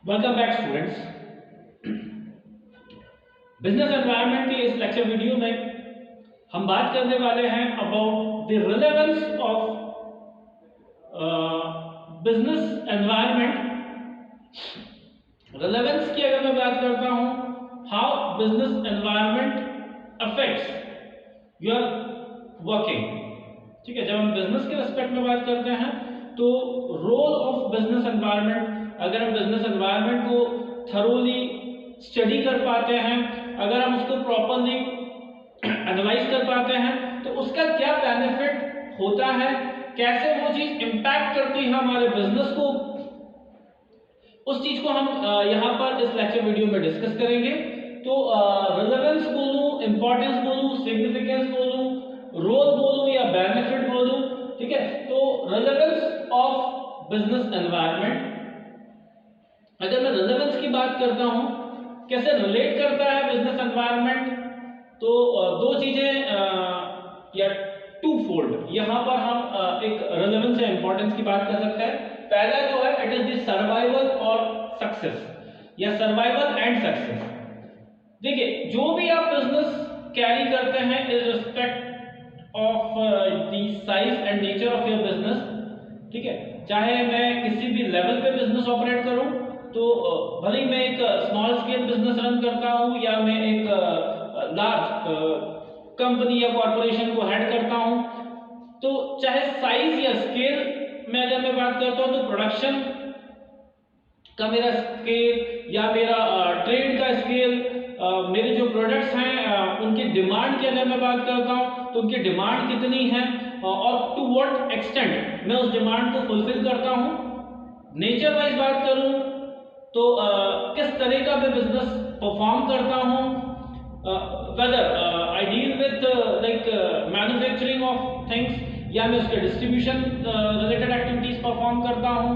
Welcome back students. Business environment के इस lecture video में हम बात करने वाले हैं about the relevance of business environment. Relevance की अगर मैं बात करता हूं, how business environment affects your working. ठीक है, जब हम बिजनेस के रेस्पेक्ट में बात करते हैं तो रोल ऑफ बिजनेस एनवायरनमेंट, अगर हम बिजनेस एनवायरनमेंट को थरोली स्टडी कर पाते हैं, अगर हम उसको प्रॉपरली एनालाइज कर पाते हैं तो उसका क्या बेनिफिट होता है, कैसे वो चीज इंपैक्ट करती है हमारे बिजनेस को, उस चीज को हम यहां पर इस लेक्चर वीडियो में डिस्कस करेंगे। तो रिलेवेंस बोलूं, इंपॉर्टेंस बोलूं, सिग्निफिकेंस बोलूं, रोल बोलूं या बेनिफिट बोलूं, ठीक है। तो रिलेवेंस ऑफ बिजनेस एनवायरनमेंट, अगर मैं रिलेवेंस की बात करता हूं, कैसे रिलेट करता है बिजनेस एनवायरनमेंट, तो दो चीजें या टू फोल्ड यहां पर हम एक रिलेवेंस या इंपॉर्टेंस की बात कर सकते हैं। पहला जो है इट इज द सर्वाइवल और सक्सेस या सर्वाइवल एंड सक्सेस। देखिए, जो भी आप बिजनेस कैरी करते हैं is respect of the size and nature of your business, ठीक है, चाहे मैं किसी भी लेवल पे बिजनेस ऑपरेट करूं, तो भले ही मैं एक स्मॉल स्केल बिजनेस रन करता हूं या मैं एक लार्ज कंपनी या कॉर्पोरेशन को हेड करता हूं, तो चाहे साइज या स्केल में अगर मैं बात करता हूं तो प्रोडक्शन का मेरा स्केल या मेरा ट्रेड का स्केल, मेरे जो प्रोडक्ट्स हैं उनकी डिमांड की अगर मैं बात करता हूं तो उनकी डिमांड कितनी है और टू व्हाट एक्सटेंट मैं उस डिमांड को फुलफिल करता हूं। नेचर वाइज बात करूं तो किस तरह का मैं बिजनेस परफॉर्म करता हूं, whether I deal with like manufacturing of things या मैं उसके डिस्ट्रीब्यूशन रिलेटेड एक्टिविटीज परफॉर्म करता हूं,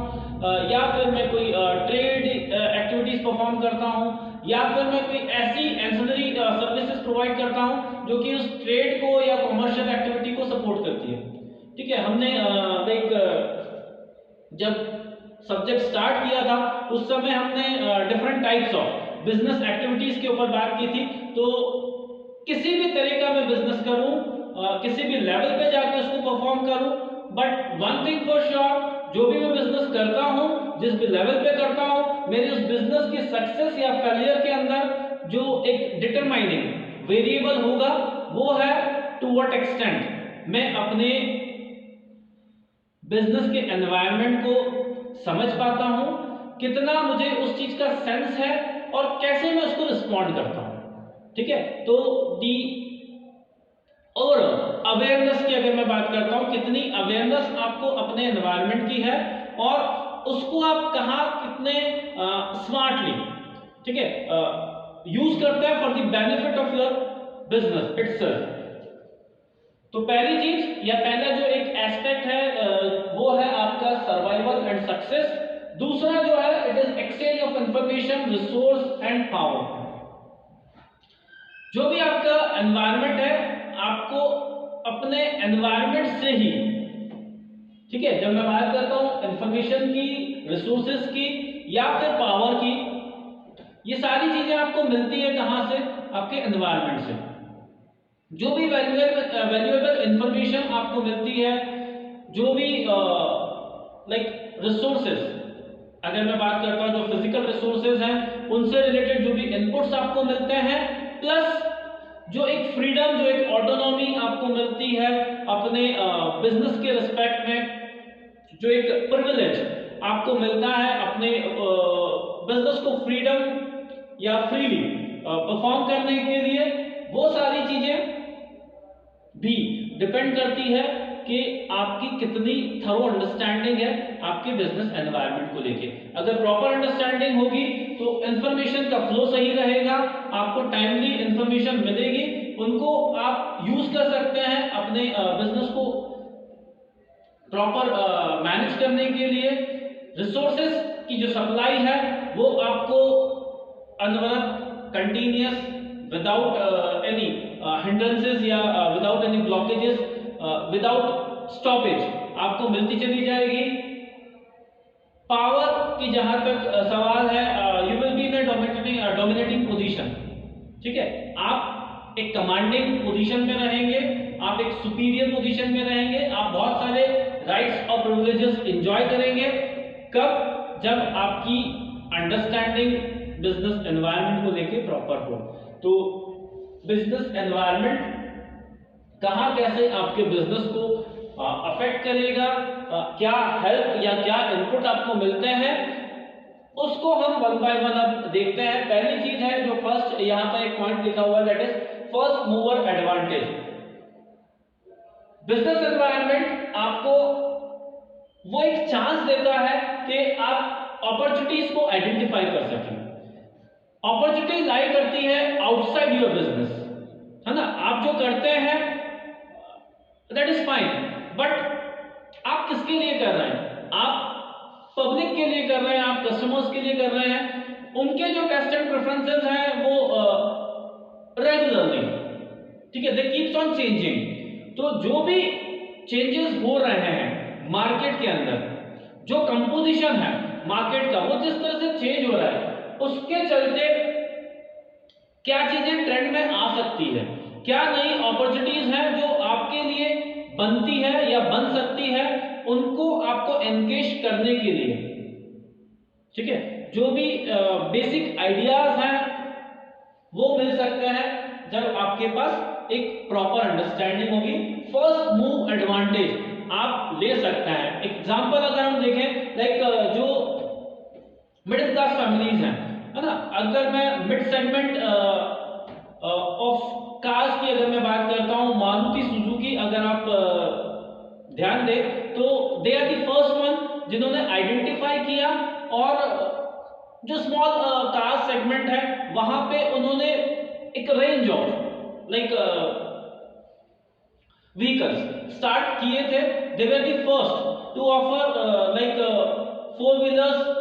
या फिर मैं कोई ट्रेड एक्टिविटीज परफॉर्म करता हूं, या फिर मैं कोई ऐसी एंसिलरी सर्विसेज प्रोवाइड करता हूं जो कि उस ट्रेड को या कमर्शियल एक्टिविटी को सपोर्ट करती है। ठीक है, हमने लाइक जब सब्जेक्ट स्टार्ट किया था उस समय हमने different types of business activities के ऊपर बात की थी। तो किसी भी तरह का मैं बिजनेस करूं, किसी भी लेवल पे जाके उसको परफॉर्म करूं, but one thing for sure, जो भी मैं बिजनेस करता हूं, जिस भी लेवल पे करता हूं, मेरे उस बिजनेस की सक्सेस या फेलियर के अंदर जो एक डिटरमाइनिंग वेरिएबल होगा वो है टू व्हाट एक्सटेंट मैं अपने बिजनेस के एनवायरनमेंट को समझ पाता हूं, कितना मुझे उस चीज का सेंस है और कैसे मैं उसको रिस्पॉन्ड करता हूं। ठीक है, तो दी ओवरऑल अवेयरनेस की अगर मैं बात करता हूं, कितनी अवेयरनेस आपको अपने एनवायरनमेंट की है और उसको आप कहां कितने स्मार्टली, ठीक है, यूज करते हैं for the benefit of your business itself. तो पहली चीज या पहला जो एक एस्पेक्ट है वो है आपका सर्वाइवल एंड सक्सेस। दूसरा जो है it is exchange of information, resource and power. जो भी आपका एनवायरनमेंट है, आपको अपने एनवायरनमेंट से ही, ठीक है, जब मैं बात करता हूं इंफॉर्मेशन की, रिसोर्सेज की या फिर पावर की, ये सारी चीजें आपको मिलती है कहां से? आपके एनवायरनमेंट से। जो भी वैल्यूएबल इंफॉर्मेशन आपको मिलती है, जो भी लाइक रिसोर्सेज, अगर मैं बात करता हूं जो फिजिकल रिसोर्सेज हैं उनसे रिलेटेड जो भी इनपुट्स आपको मिलते हैं, प्लस जो एक फ्रीडम, जो एक ऑटोनॉमी आपको मिलती है अपने बिजनेस के रिस्पेक्ट में, जो एक प्रिविलेज आपको मिलता है अपने बिजनेस को फ्रीडम या फ्रीली परफॉर्म करने के लिए, वो सारी चीजें भी डिपेंड करती है कि आपकी कितनी थरो अंडरस्टैंडिंग है आपके बिजनेस एनवायरनमेंट को लेके। अगर प्रॉपर अंडरस्टैंडिंग होगी तो इंफॉर्मेशन का फ्लो सही रहेगा, आपको टाइमली इंफॉर्मेशन मिलेगी, उनको आप यूज कर सकते हैं अपने बिजनेस को प्रॉपर मैनेज करने के लिए। रिसोर्सेज की जो सप्लाई है वो आपको अनवरत, कंटिन्यूअस, विदाउट एनी हिंड्रेंसेस या without any blockages, without stoppage आपको मिलती चली जाएगी। पावर की जहां तक सवाल है, you will be in a dominating position, ठीक है, आप एक कमांडिंग पोजीशन में रहेंगे, आप एक सुपीरियर पोजीशन में रहेंगे, आप बहुत सारे राइट्स और प्रिविलेजेस एंजॉय करेंगे। कब? जब आपकी अंडरस्टैंडिंग बिजनेस एनवायरनमेंट को लेके प्रॉपर हो। तो बिजनेस एनवायरनमेंट कहां कैसे आपके बिजनेस को अफेक्ट करेगा, क्या हेल्प या क्या इनपुट आपको मिलते हैं, उसको हम वन बाय वन अब देखते हैं। पहली चीज है जो फर्स्ट यहां पर एक पॉइंट लिखा हुआ है, that is first mover advantage. Business environment आपको वो एक चांस देता है कि आप अपॉर्चुनिटीज को आइडेंटिफाई कर सकें। अपॉर्चुनिटी लाई करती है आउटसाइड योर बिजनेस, है ना। आप जो करते हैं दैट इज फाइन, बट आप किसके लिए कर रहे हैं? आप पब्लिक के लिए कर रहे हैं, आप कस्टमर्स के लिए कर रहे हैं। उनके जो टेस्ट एंड प्रेफरेंसेस हैं वो रेगुलरली, ठीक है, दे कीप्स ऑन चेंजिंग। तो जो भी चेंजेस हो रहे हैं मार्केट के अंदर, जो कंपोजिशन है मार्केट का वो जिस तरह से चेंज हो रहा है, उसके चलते क्या चीजें ट्रेंड में आ सकती है, क्या नई अपॉर्चुनिटीज हैं जो आपके लिए बनती है या बन सकती है, उनको आपको एनगेज करने के लिए, ठीक है, जो भी बेसिक आइडियाज हैं वो मिल सकते हैं जब आपके पास एक प्रॉपर अंडरस्टैंडिंग होगी। फर्स्ट मूव एडवांटेज आप ले सकते हैं। एग्जांपल अगर हम देखें, लाइक जो मिडिल क्लास फैमिलीज हैं, है ना, अगर मैं मिड सेगमेंट ऑफ कार्स की अगर मैं बात करता हूं, मारुति सुजुकी, अगर आप ध्यान दें तो they are the first one जिन्होंने आइडेंटिफाई किया, और जो स्मॉल कार सेगमेंट है वहां पे उन्होंने एक range of like vehicles start किए थे। They were the first to offer like four wheelers.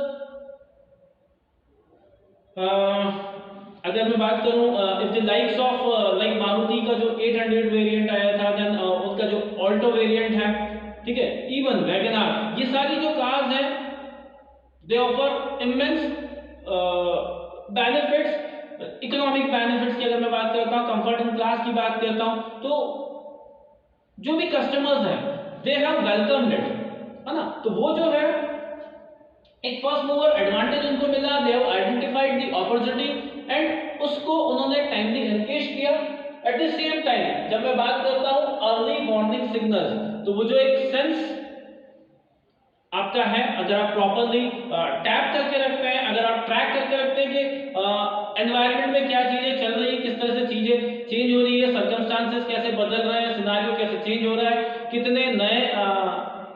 अगर मैं बात करूं if the likes of like Maruti का जो 800 वेरिएंट आया था, देन उनका जो ऑल्टो वेरिएंट है, ठीक है, इवन वैगनआर, ये सारी जो कार्स हैं दे offer immense benefits. Economic benefits की अगर मैं बात करता हूं, कंफर्ट इन क्लास की बात करता हूं, तो जो भी कस्टमर्स हैं दे हैव वेलकम्ड इट, है ना। तो वो जो है एक फर्स्ट मूवर एडवांटेज उनको मिला, they have identified the opportunity and उसको उन्होंने टाइमली एनगेज किया। एट द सेम टाइम जब मैं बात करता हूं अर्ली वार्निंग सिग्नल्स, तो वो जो एक सेंस आपका है, अगर आप प्रॉपर्ली टैप करके रखते हैं, अगर आप ट्रैक करके रखते हैं कि एनवायरनमेंट में क्या चीजें चल रही है, किस तरह से चीजें चेंज हो रही है, सर्कमस्टांसेस कैसे बदल रहे हैं, सिनेरियो कैसे चेंज हो रहा है, कितने नए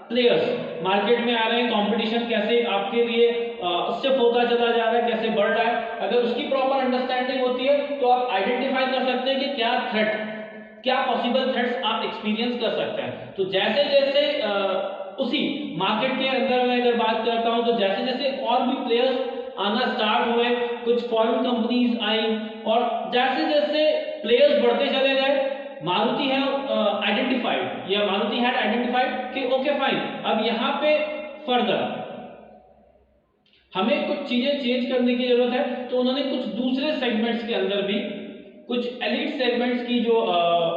प्लेयर्स मार्केट में आ रहे हैं, कंपटीशन कैसे आपके लिए स्टिफ होता चला जा रहा है, कैसे बढ़ रहा है, अगर उसकी प्रॉपर अंडरस्टैंडिंग होती है तो आप आइडेंटिफाई कर सकते हैं कि क्या थ्रेट, क्या पॉसिबल थ्रेट्स आप एक्सपीरियंस कर सकते हैं। तो जैसे जैसे उसी मार्केट के अंदर मैं अगर बात करता हूं, तो जैसे जैसे और भी प्लेयर्स आना स्टार्ट हुए, कुछ फॉरेन कंपनीज आई, और जैसे जैसे प्लेयर्स बढ़ते चले गए, मारुति है आइडेंटिफाइड या मारुति हैड आइडेंटिफाइड कि ओके फाइन, अब यहां पे फर्दर हमें कुछ चीजें चेंज करने की जरूरत है। तो उन्होंने कुछ दूसरे सेगमेंट्स के अंदर भी कुछ एलिट सेगमेंट्स की जो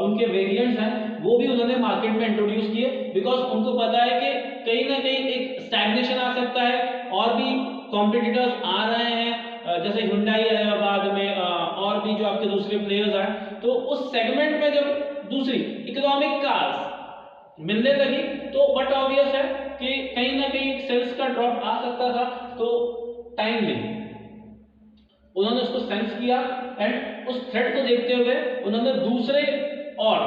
उनके वेरिएंट्स हैं वो भी उन्होंने मार्केट में इंट्रोड्यूस किए, बिकॉज उनको पता है कि कहीं ना कहीं एक स्टैग्नेशन आ सकता है, और भी कॉम्पिटिटर्स आ रहे हैं, जैसे हुंडई है बाद में, और भी जो आपके दूसरे प्लेयर्स हैं। तो उस सेगमेंट में जब दूसरी इकोनॉमिक कार्स मिलने लगी, तो बट ऑब्वियस है कि कहीं ना कहीं सेल्स का ड्रॉप आ सकता था। तो टाइमली उन्होंने उसको सेंस किया एंड उस थ्रेट को देखते हुए उन्होंने दूसरे और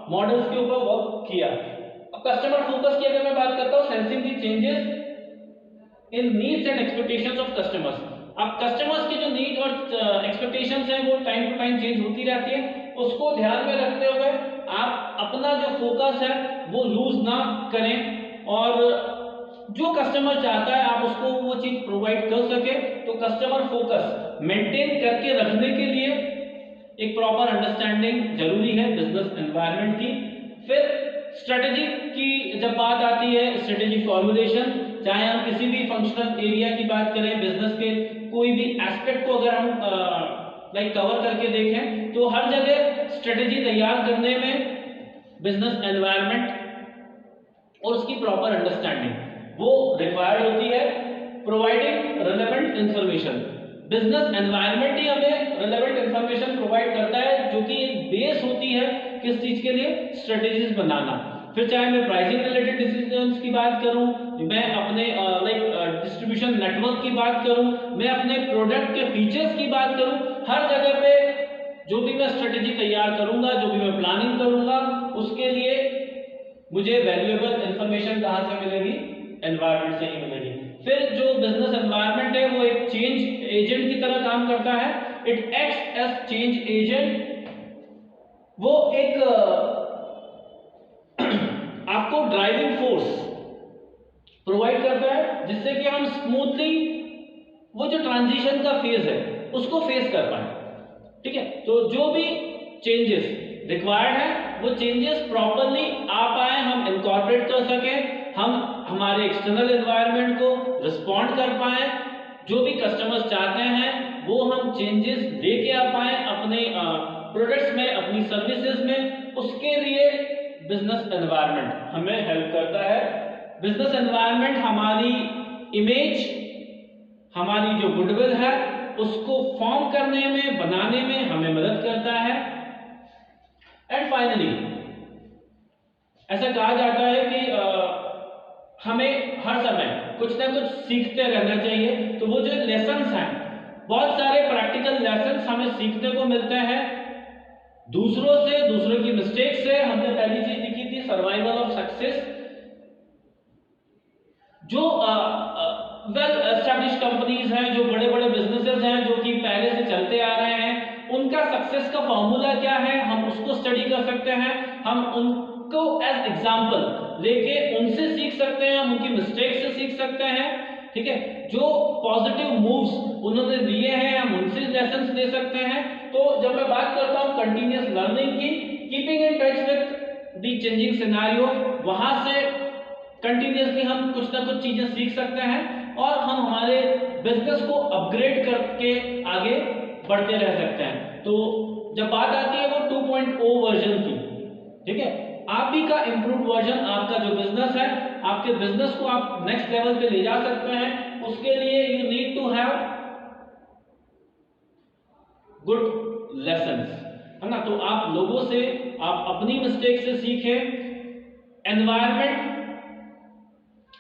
मॉडल्स के ऊपर वर्क किया। अब कस्टमर फोकस की अगर मैं बात करता हूं, sensing the changes in needs and expectations of customers. अब कस्टमर्स की जो नीड और एक्सपेक्टेशंस हैं वो टाइम टू टाइम चेंज होती रहती है, उसको ध्यान में रखते हुए आप अपना जो फोकस है वो लूज ना करें, और जो कस्टमर चाहता है आप उसको वो चीज प्रोवाइड कर सके। तो कस्टमर फोकस मेंटेन करके रखने के लिए एक प्रॉपर अंडरस्टैंडिंग जरूरी है बिजनेस एनवायरनमेंट की। फिर स्ट्रेटेजी की जब बात आती है, स्ट्रेटेजी फॉर्मुलेशन, चाहे हम किसी भी फंक्शनल एरिया की बात करें, बिजनेस के कोई भी एस्पेक्ट को अगर हम कवर करके देखें तो हर जगह स्ट्रेटेजी तैयार करने में बिजनेस एनवायरनमेंट और उसकी प्रॉपर अंडरस्टैंडिंग वो रिक्वायर्ड होती है। Providing relevant information, business environment ही हमें रिलेवेंट इंफॉर्मेशन प्रोवाइड करता है जो कि एक बेस होती है किस चीज के लिए, स्ट्रेटेजीज बनाना। फिर चाहे मैं प्राइसिंग रिलेटेड डिसीजंस की बात करूं, मैं अपने डिस्ट्रीब्यूशन नेटवर्क की बात करूं, मैं अपने प्रोडक्ट के फीचर्स की बात करूं, हर जगह पे जो भी मैं स्ट्रेटेजी तैयार करूंगा, जो भी मैं प्लानिंग करूंगा, उसके लिए मुझे वैल्यूएबल इंफॉर्मेशन कहां से मिलेगी, एनवायरनमेंट से ही मिलेगी। फिर जो बिजनेस एनवायरनमेंट है वो एक चेंज एजेंट की तरह काम करता है। It acts as change agent, वो एक आपको ड्राइविंग फोर्स प्रोवाइड करता है जिससे कि हम स्मूथली वो जो ट्रांजिशन का फेज है उसको फेस कर पाए। ठीक है, तो जो भी चेंजेस रिक्वायर्ड है वो चेंजेस प्रॉपरली आ पाए, हम इनकॉर्पोरेट कर सकें, हम हमारे एक्सटर्नल एनवायरनमेंट को रिस्पॉन्ड कर पाए, जो भी कस्टमर्स चाहते हैं वो हम चेंजेस लेके आ पाए अपने प्रोडक्ट्स में, अपनी सर्विसेज में। उसके लिए बिजनेस एनवायरनमेंट हमें हेल्प करता है। बिजनेस एनवायरनमेंट हमारी इमेज, हमारी जो गुडविल है उसको फॉर्म करने में, बनाने में हमें मदद करता है। एंड फाइनली ऐसा कहा जाता है कि हमें हर समय कुछ ना कुछ सीखते रहना चाहिए। तो वो जो लेसन्स हैं, बहुत सारे प्रैक्टिकल लेसन्स हमें सीखने को मिलते हैं दूसरों से, दूसरों की मिस्टेक से। हमने पहली चीज लिखी थी सर्वाइवल ऑफ सक्सेस। जो वेल एस्टैब्लिश कंपनीज हैं, जो बड़े बड़े बिजनेसेस हैं जो कि पहले से चलते आ रहे हैं, उनका सक्सेस का फॉर्मूला क्या है, हम उसको स्टडी कर सकते हैं, हम उनको एज एग्जांपल लेके उनसे सीख सकते हैं, हम उनकी मिस्टेक से सीख सकते हैं। ठीक है, जो पॉजिटिव मूव्स उन्होंने लिए हैं हम उनसे लेसन्स ले सकते हैं। तो जब मैं बात करता हूं कंटिन्यूअस लर्निंग की, keeping in touch with the changing scenario, वहां से कंटिन्यूअसली हम कुछ ना कुछ चीजें सीख सकते हैं और हम हमारे बिजनेस को अपग्रेड करके आगे बढ़ते रह सकते हैं। तो जब बात आती है वो 2.0 वर्जन की, ठीक है, आप भी का इंप्रूव वर्जन, आपका जो बिजनेस है, आपके बिजनेस को आप नेक्स्ट लेवल पे ले जा सकते हैं। उसके लिए you need to have good lessons, है ना। तो आप लोगों से, आप अपनी मिस्टेक से सीखें। एनवायरनमेंट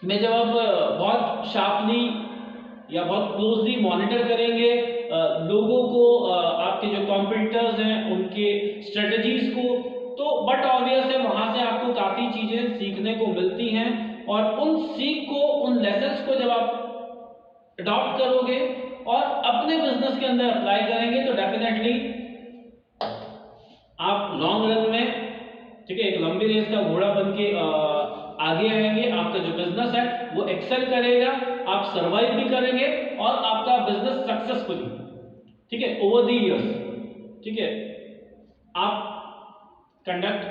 में जब आप बहुत शार्पली या बहुत क्लोजली मॉनिटर करेंगे लोगों को, आपके जो कॉम्पिटिटर्स हैं उनके स्ट्रेटजीज को, तो बट ऑब्वियस है वहां से आपको काफी चीजें सीखने को मिलती हैं। और उन सीख को, उन लेसन्स को जब आप अडॉप्ट करोगे और अपने बिजनेस के अंदर अप्लाई करेंगे तो डेफिनेटली आप लॉन्ग रन में, ठीक है, एक लंबी रेस का घोड़ा बन के आगे आएंगे। आपका जो बिजनेस है वो एक्सेल करेगा, आप सर्वाइव भी करेंगे और आपका बिजनेस सक्सेसफुली, ठीक है, ओवर द इयर्स, ठीक है, आप कंडक्ट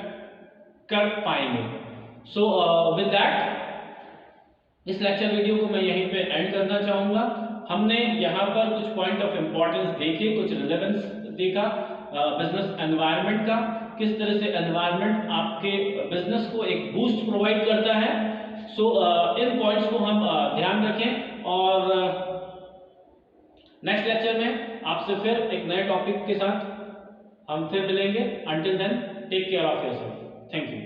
कर पाएंगे। सो विद दैट इस लेक्चर वीडियो को मैं यहीं पे एंड करना चाहूंगा। हमने यहाँ पर कुछ पॉइंट ऑफ इंपॉर्टेंस देखे, कुछ रिलेवेंस देखा बिजनेस एनवायरनमेंट का, किस तरह से एनवायरनमेंट आपके बिजनेस को एक बूस्ट प्रोवाइड करता है। सो इन पॉइंट्स को हम ध्यान रखें और नेक्स्ट लेक्चर में आपसे फिर एक नए टॉपिक के साथ हम फिर मिलेंगे। Until then take care of yourself. Thank you.